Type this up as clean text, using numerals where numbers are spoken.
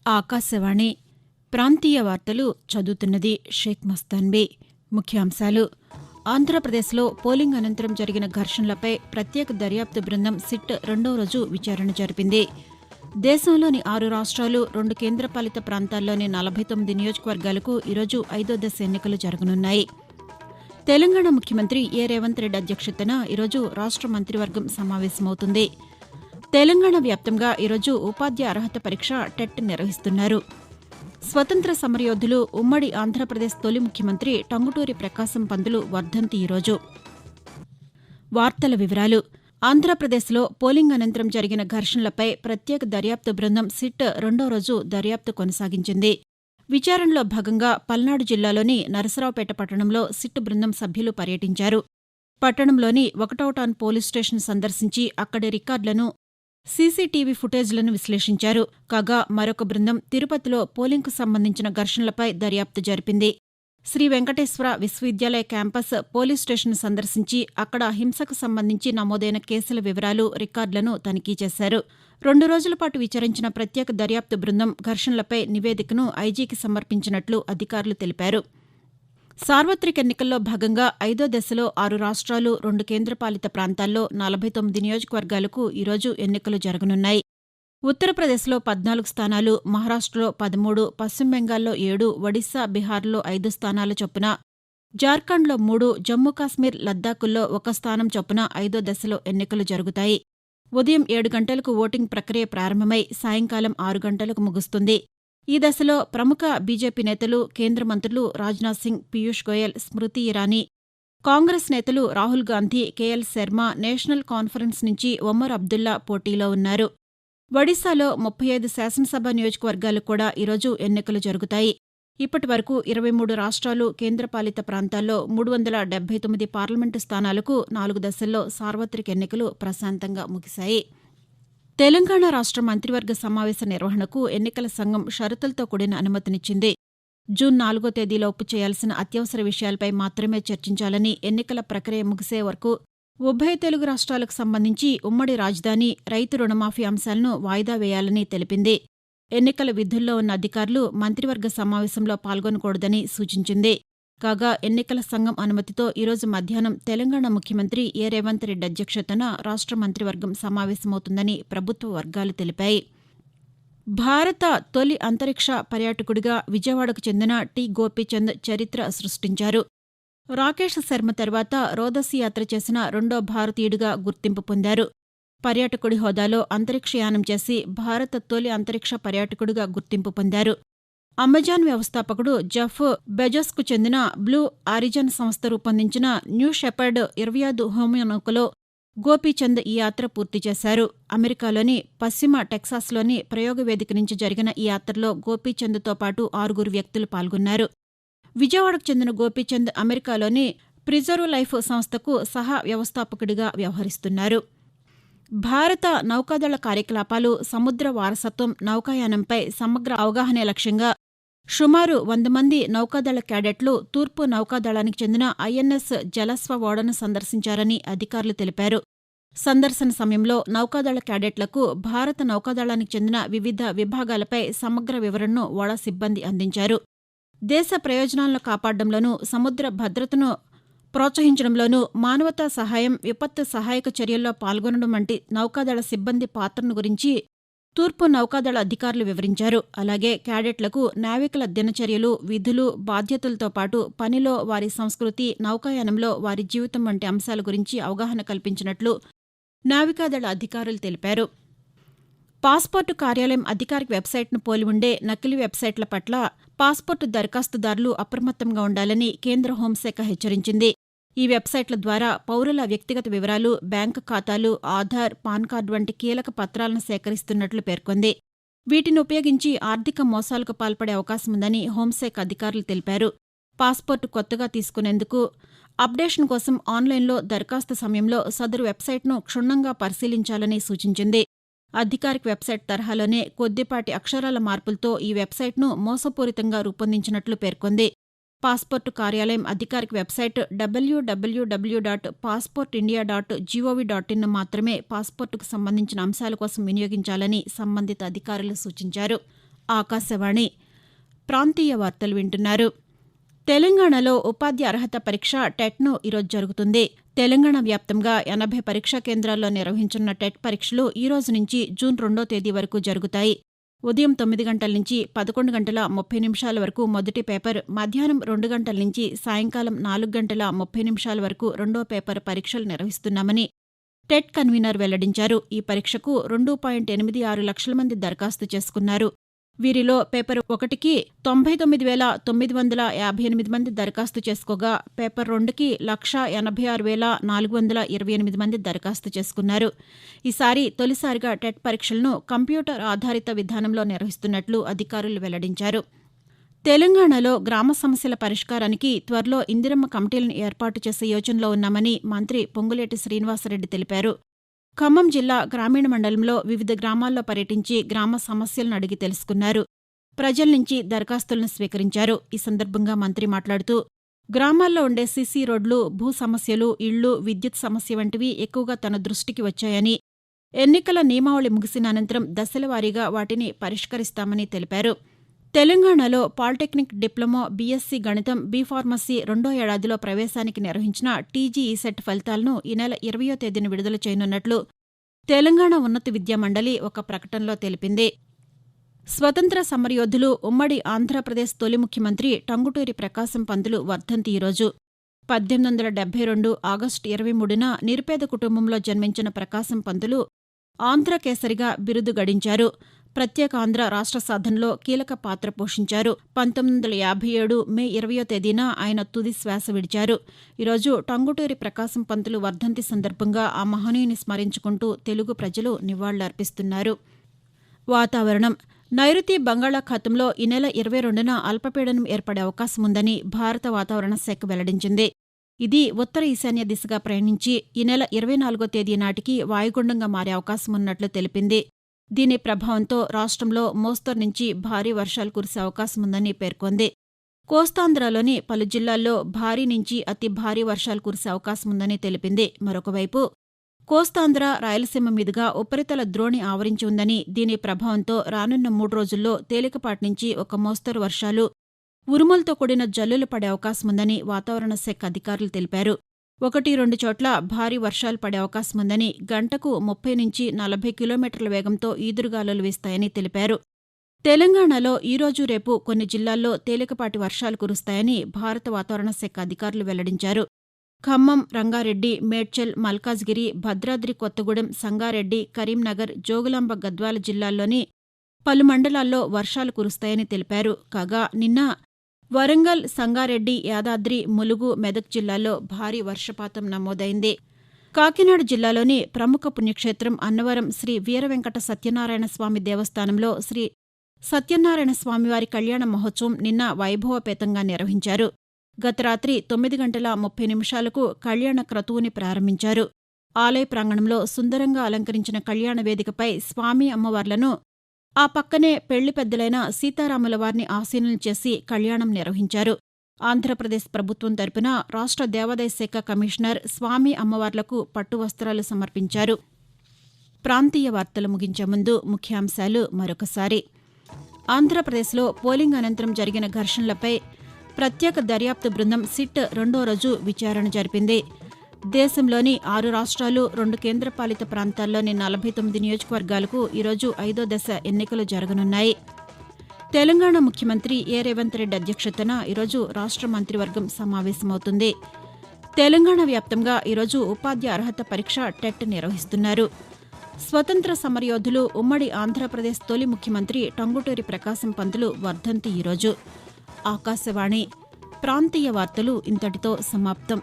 ఆకాశవాణి ప్రాంతీయ వార్తలు చదువుతున్నది షేక్ మస్తాన్బీ. ముఖ్యాంశాలు: ఆంధ్రప్రదేశ్లో పోలింగ్ అనంతరం జరిగిన ఘర్షణలపై ప్రత్యేక దర్యాప్తు బృందం సిట్ రెండో రోజు విచారణ జరిపింది. దేశంలోని 6 రాష్ట్రాలు, 2 కేంద్రపాలిత ప్రాంతాల్లోని 49 నియోజకవర్గాలకు ఈరోజు 5వ దశ ఎన్నికలు జరగనున్నాయి. తెలంగాణ ముఖ్యమంత్రి రేవంత్ రెడ్డి అధ్యక్షతన ఈరోజు రాష్ట్ర మంత్రివర్గం సమావేశమవుతుంది. తెలంగాణ వ్యాప్తంగా ఈరోజు ఉపాధ్యాయ అర్హత పరీక్ష టెట్ నిర్వహిస్తున్నారు. స్వతంత్ర సమరయోధులు, ఉమ్మడి ఆంధ్రప్రదేశ్ తొలి ముఖ్యమంత్రి టంగుటూరి ప్రకాశం పంతులు వర్ధంతి ఈరోజు. వార్తల వివరాలు: ఆంధ్రప్రదేశ్లో పోలింగ్ అనంతరం జరిగిన ఘర్షణలపై ప్రత్యేక దర్యాప్తు బృందం సిట్ రెండో రోజు దర్యాప్తు కొనసాగించింది. విచారణలో భాగంగా పల్నాడు జిల్లాలోని నరసరావుపేట పట్టణంలో సిట్ బృందం సభ్యులు పర్యటించారు. పట్టణంలోని 1వ టౌన్ పోలీస్ స్టేషన్ సందర్శించి అక్కడి రికార్డులను, సీసీటీవీ ఫుటేజ్లను విశ్లేషించారు. కాగా మరొక బృందం తిరుపతిలో పోలింగ్కు సంబంధించిన ఘర్షణలపై దర్యాప్తు జరిపింది. శ్రీ వెంకటేశ్వర విశ్వవిద్యాలయ క్యాంపస్ పోలీస్ స్టేషన్ సందర్శించి అక్కడ హింసకు సంబంధించి నమోదైన కేసుల వివరాలు, రికార్డులను తనిఖీ చేశారు. 2 రోజుల పాటు విచారించిన ప్రత్యేక దర్యాప్తు బృందం ఘర్షణలపై నివేదికను ఐజీకి సమర్పించినట్లు అధికారులు తెలిపారు. సార్వత్రిక ఎన్నికల్లో భాగంగా 5వ దశలో 6 రాష్ట్రాలు, 2 కేంద్రపాలిత ప్రాంతాల్లో 49 నియోజకవర్గాలకు ఈరోజు ఎన్నికలు జరగనున్నాయి. ఉత్తరప్రదేశ్లో 14 స్థానాలు, మహారాష్టలో 13, పశ్చిమ బెంగాల్లో 7, ఒడిశా, బీహార్లో 5 స్థానాల చొప్పున, జార్ఖండ్లో 3, జమ్మూ కాశ్మీర్, లద్దాఖ్ల్లో 1 స్థానం చొప్పున 5వ దశలో ఎన్నికలు జరుగుతాయి. ఉదయం 7 గంటలకు ఓటింగ్ ప్రక్రియ ప్రారంభమై సాయంకాలం 6 గంటలకు ముగుస్తుంది. ఈ దశలో ప్రముఖ బీజేపీ నేతలు, కేంద్ర మంత్రులు రాజ్నాథ్ సింగ్, పీయూష్ గోయల్, స్మృతి ఇరానీ, కాంగ్రెస్ నేతలు Rahul Gandhi, KL Sharma, national conference నుంచి ఒమర్ అబ్దుల్లా పోటీలో ఉన్నారు. ఒడిశాలో 35 శాసనసభ నియోజకవర్గాలకు కూడా ఈరోజు ఎన్నికలు జరుగుతాయి. ఇప్పటి వరకు 23 రాష్ట్రాలు, కేంద్రపాలిత ప్రాంతాల్లో 379 పార్లమెంటు స్థానాలకు 4 దశల్లో సార్వత్రిక ఎన్నికలు ప్రశాంతంగా ముగిశాయి. తెలంగాణ రాష్ట్ర మంత్రివర్గ సమావేశ నిర్వహణకు ఎన్నికల సంఘం షరతులతో కూడిన అనుమతినిచ్చింది. జూన్ 4వ తేదీలోపు చేయాల్సిన అత్యవసర విషయాలపై మాత్రమే చర్చించాలని, ఎన్నికల ప్రక్రియ ముగిసే వరకు ఉభయ తెలుగు రాష్ట్రాలకు సంబంధించి ఉమ్మడి రాజధాని, రైతు రుణమాఫీ అంశాలను వాయిదా వేయాలని తెలిపింది. ఎన్నికల విధుల్లో ఉన్న అధికారులు మంత్రివర్గ సమావేశంలో పాల్గొనకూడదని సూచించింది. కాగా ఎన్నికల సంఘం అనుమతితో ఈరోజు మధ్యాహ్నం తెలంగాణ ముఖ్యమంత్రి రేవంత్ రెడ్డి అధ్యక్షతన రాష్ట్ర మంత్రివర్గం సమావేశమవుతుందని ప్రభుత్వ వర్గాలు తెలిపాయి. భారత తొలి అంతరిక్ష పర్యాటకుడిగా విజయవాడకు చెందిన టి. గోపీచంద్ చరిత్ర సృష్టించారు. రాకేష్ శర్మ తర్వాత రోదసీ యాత్ర చేసిన రెండో భారతీయుడిగా గుర్తింపు పొందారు. పర్యాటకుడి హోదాలో అంతరిక్షయానం చేసి భారత తొలి అంతరిక్ష పర్యాటకుడిగా గుర్తింపు పొందారు. అమెజాన్ వ్యవస్థాపకుడు జెఫ్ బెజోస్కు చెందిన బ్లూ ఆరిజన్ సంస్థ రూపొందించిన న్యూ షెపర్డ్ 25 హోమియో నౌకలో గోపీచంద్ ఈ యాత్ర పూర్తి చేశారు. అమెరికాలోని పశ్చిమ టెక్సాస్లోని ప్రయోగ వేదిక నుంచి జరిగిన ఈ యాత్రలో గోపీచంద్తో పాటు 6 వ్యక్తులు పాల్గొన్నారు. విజయవాడకు చెందిన గోపీచంద్ అమెరికాలోని ప్రిజర్వ్ లైఫ్ సంస్థకు సహా వ్యవస్థాపకుడిగా వ్యవహరిస్తున్నారు. భారత నౌకాదళ కార్యకలాపాలు, సముద్ర వారసత్వం, నౌకాయానంపై సమగ్ర అవగాహనే లక్ష్యంగా సుమారు 100 మంది నౌకాదళ క్యాడెట్లు తూర్పు నౌకాదళానికి చెందిన ఐఎన్ఎస్ జలస్వ ఓడను సందర్శించారని అధికారులు తెలిపారు. సందర్శన సమయంలో నౌకాదళ క్యాడెట్లకు భారత నౌకాదళానికి చెందిన వివిధ విభాగాలపై సమగ్ర వివరణను ఓడ సిబ్బంది అందించారు. దేశ ప్రయోజనాలను కాపాడడంలోనూ, సముద్ర భద్రతను ప్రోత్సహించడంలోనూ, మానవతా సహాయం, విపత్తు సహాయక చర్యల్లో పాల్గొనడం వంటి నౌకాదళ సిబ్బంది పాత్రను గురించి తూర్పు నౌకాదళ అధికారులు వివరించారు. అలాగే క్యాడెట్లకు నావికుల దినచర్యలు, విధులు, బాధ్యతలతో పాటు పనిలో వారి సంస్కృతి, నౌకాయానంలో వారి జీవితం వంటి అంశాల గురించి అవగాహన కల్పించినట్లు నావికాదళ అధికారులు తెలిపారు. పాస్పోర్టు కార్యాలయం అధికారిక వెబ్సైట్ను పోలి ఉండే నకిలీ వెబ్సైట్ల పట్ల పాస్పోర్టు దరఖాస్తుదారులు అప్రమత్తంగా ఉండాలని కేంద్ర హోంశాఖ హెచ్చరించింది. ఈ వెబ్సైట్ల ద్వారా పౌరుల వ్యక్తిగత వివరాలు, బ్యాంకు ఖాతాలు, ఆధార్, పాన్ కార్డు వంటి కీలక పత్రాలను సేకరిస్తున్నట్లు పేర్కొంది. వీటిని ఉపయోగించి ఆర్థిక మోసాలకు పాల్పడే అవకాశముందని హోంశాఖ అధికారులు తెలిపారు. పాస్పోర్టు కొత్తగా తీసుకునేందుకు అప్డేషన్ కోసం ఆన్లైన్లో దరఖాస్తు సమయంలో సదరు వెబ్సైట్ను క్షుణ్ణంగా పరిశీలించాలని సూచించింది. అధికారిక వెబ్సైట్ తరహాలోనే కొద్దిపాటి అక్షరాల మార్పులతో ఈ వెబ్సైట్ను మోసపూరితంగా రూపొందించినట్లు పేర్కొంది. పాస్పోర్టు కార్యాలయం అధికారిక వెబ్సైట్ www.passportindia.gov.in మాత్రమే పాస్పోర్టుకు సంబంధించిన అంశాల కోసం వినియోగించాలని సంబంధిత అధికారులు సూచించారు. ఆకాశవాణి ప్రాంతీయ వార్తలు వింటున్నారు. తెలంగాణలో ఉపాధ్యాయ అర్హత పరీక్ష టెట్ను ఈరోజు జరుగుతుంది. తెలంగాణ వ్యాప్తంగా 80 పరీక్షా కేంద్రాల్లో నిర్వహించనున్న టెట్ పరీక్షలు ఈ రోజు నుంచి జూన్ 2వ తేదీ వరకు జరుగుతాయి. ఉదయం 9 గంటల నుంచి 11 గంటల 30 నిమిషాల వరకు మొదటి పేపర్, మధ్యాహ్నం 2 గంటల నుంచి సాయంకాలం 4 గంటల 30 నిమిషాల వరకు రెండో పేపర్ పరీక్షలు నిర్వహిస్తున్నామని టెట్ కన్వీనర్ వెల్లడించారు. ఈ పరీక్షకు 2.86 లక్షల మంది దరఖాస్తు చేసుకున్నారు. వీరిలో పేపర్ 1కి 99,958 మంది దరఖాస్తు చేసుకోగా, పేపర్ 2కి 1,86,428 మంది దరఖాస్తు చేసుకున్నారు. ఈసారి తొలిసారిగా టెట్ పరీక్షలను కంప్యూటర్ ఆధారిత విధానంలో నిర్వహిస్తున్నట్లు అధికారులు వెల్లడించారు. తెలంగాణలో గ్రామ సమస్యల పరిష్కారానికి త్వరలో ఇందిరమ్మ కమిటీలను ఏర్పాటు చేసే యోచనలో ఉన్నామని మంత్రి పొంగులేటి శ్రీనివాసరెడ్డి తెలిపారు. ఖమ్మం జిల్లా గ్రామీణ మండలంలో వివిధ గ్రామాల్లో పర్యటించి గ్రామ సమస్యలను అడిగి తెలుసుకున్నారు. ప్రజల నుంచి దరఖాస్తులను స్వీకరించారు. ఈ సందర్భంగా మంత్రి మాట్లాడుతూ, గ్రామాల్లో ఉండే సీసీ రోడ్లు, భూ సమస్యలు, ఇళ్లు, విద్యుత్ సమస్య వంటివి ఎక్కువగా తన దృష్టికి వచ్చాయని, ఎన్నికల నియమావళి ముగిసిన అనంతరం దశలవారీగా వాటిని పరిష్కరిస్తామని తెలిపారు. తెలంగాణలో పాలిటెక్నిక్ డిప్లొమా, బీఎస్సీ గణితం, బీఫార్మసీ రెండో ఏడాదిలో ప్రవేశానికి నిర్వహించిన టీజీఈసెట్ ఫలితాలను ఈ నెల 20వ తేదీన విడుదల చేయనున్నట్లు తెలంగాణ ఉన్నత విద్యా మండలి ఒక ప్రకటనలో తెలిపింది. స్వతంత్ర సమరయోధులు, ఉమ్మడి ఆంధ్రప్రదేశ్ తొలి ముఖ్యమంత్రి టంగుటూరి ప్రకాశం పంతులు వర్ధంతి ఈరోజు. 1872 ఆగస్టు 23న నిరుపేద కుటుంబంలో జన్మించిన ప్రకాశం పంతులు ఆంధ్రకేసరిగా బిరుదు గడించారు. ప్రత్యేక ఆంధ్ర రాష్ట్ర సాధనలో కీలక పాత్ర పోషించారు. 1957 మే 20వ తేదీన ఆయన తుది శ్వాస విడిచారు. ఈరోజు టంగుటూరి ప్రకాశం పంతులు వర్ధంతి సందర్భంగా ఆ మహనీయుని స్మరించుకుంటూ తెలుగు ప్రజలు నివాళులర్పిస్తున్నారు. వాతావరణం. నైరుతి బంగాళాఖాతంలో ఈ నెల 22న అల్పపీడనం ఏర్పడే అవకాశం ఉందని భారత వాతావరణ శాఖ వెల్లడించింది. ఇది ఉత్తర ఈశాన్య దిశగా ప్రయాణించి ఈ నెల 24వ తేదీ నాటికి వాయుగుండంగా మారే అవకాశం ఉన్నట్లు తెలిపింది. దీని ప్రభావంతో రాష్ట్రంలో మోస్తరు నుంచి భారీ వర్షాలు కురిసే అవకాశం ఉందని పేర్కొంది. కోస్తాంధ్రలోని పలు జిల్లాల్లో భారీ నుంచి అతి భారీ వర్షాలు కురిసే అవకాశం ఉందని తెలిపింది. మరొకవైపు కోస్తాంధ్ర, రాయలసీమ మీదుగా ఉపరితల ద్రోణి ఆవరించి ఉందని, దీని ప్రభావంతో రానున్న 3 రోజుల్లో తేలికపాటి నుంచి ఒక మోస్తరు వర్షాలు, ఉరుములతో కూడిన జల్లులు పడే అవకాశం ఉందని వాతావరణ శాఖ అధికారులు తెలిపారు. 1-2 చోట్ల భారీ వర్షాలు పడే అవకాశం ఉందని, గంటకు 30 నుంచి 40 కిలోమీటర్ల వేగంతో ఈదురుగాలులు వీస్తాయని తెలిపారు. తెలంగాణలో ఈరోజు, రేపు కొన్ని జిల్లాల్లో తేలికపాటి వర్షాలు కురుస్తాయని భారత వాతావరణ శాఖ అధికారులు వెల్లడించారు. ఖమ్మం, రంగారెడ్డి, మేడ్చల్, మల్కాజ్గిరి, భద్రాద్రి కొత్తగూడెం, సంగారెడ్డి, కరీంనగర్, జోగులాంబ, గద్వాల జిల్లాల్లోని పలు మండలాల్లో వర్షాలు కురుస్తాయని తెలిపారు. కాగా నిన్న వరంగల్, సంగారెడ్డి, యాదాద్రి, ములుగు, మెదక్ జిల్లాల్లో భారీ వర్షపాతం నమోదైంది. కాకినాడ జిల్లాలోని ప్రముఖ పుణ్యక్షేత్రం అన్నవరం శ్రీ వీరవెంకట సత్యనారాయణ స్వామి దేవస్థానంలో శ్రీ సత్యనారాయణ స్వామివారి కళ్యాణ మహోత్సవం నిన్న వైభవపేతంగా నిర్వహించారు. గత రాత్రి 9 గంటల 30 నిమిషాలకు కళ్యాణ క్రతువుని ప్రారంభించారు. ఆలయ ప్రాంగణంలో సుందరంగా అలంకరించిన కళ్యాణ వేదికపై స్వామి, అమ్మవార్లను, ఆ పక్కనే పెళ్లి పెద్దలైన సీతారాముల వారిని ఆసీనులు చేసి కళ్యాణం నిర్వహించారు. ఆంధ్రప్రదేశ్ ప్రభుత్వం తరపున రాష్ట్ర దేవాదాయ శాఖ కమిషనర్ స్వామి, అమ్మవార్లకు పట్టు వస్త్రాలు సమర్పించారు. ప్రాంతీయ వార్తలు ముగించే ముందు ముఖ్యాంశాలు మరొకసారి. ఆంధ్రప్రదేశ్లో పోలింగ్ అనంతరం జరిగిన ఘర్షణలపై ప్రత్యేక దర్యాప్తు బృందం సిట్ 2వ రోజు విచారణ జరిపింది. దేశంలోని 6 రాష్ట్రాలు, 2 కేంద్రపాలిత ప్రాంతాల్లోని 49 నియోజకవర్గాలకు ఈరోజు 5వ దశ ఎన్నికలు జరగనున్నాయి. తెలంగాణ ముఖ్యమంత్రి రేవంత్ రెడ్డి అధ్యక్షతన ఈరోజు రాష్ట్ర మంత్రివర్గం సమావేశమవుతుంది. తెలంగాణ వ్యాప్తంగా ఈరోజు ఉపాధ్యాయ అర్హత పరీక్ష టెట్ నిర్వహిస్తున్నారు. స్వతంత్ర సమరయోధులు, ఉమ్మడి ఆంధ్రప్రదేశ్ తొలి ముఖ్యమంత్రి టంగుటూరి ప్రకాశం పంతులు వర్ధంతి ఈరోజు. ఆకాశవాణి ప్రాంతీయ వార్తలు ఇంతటితో సమాప్తం.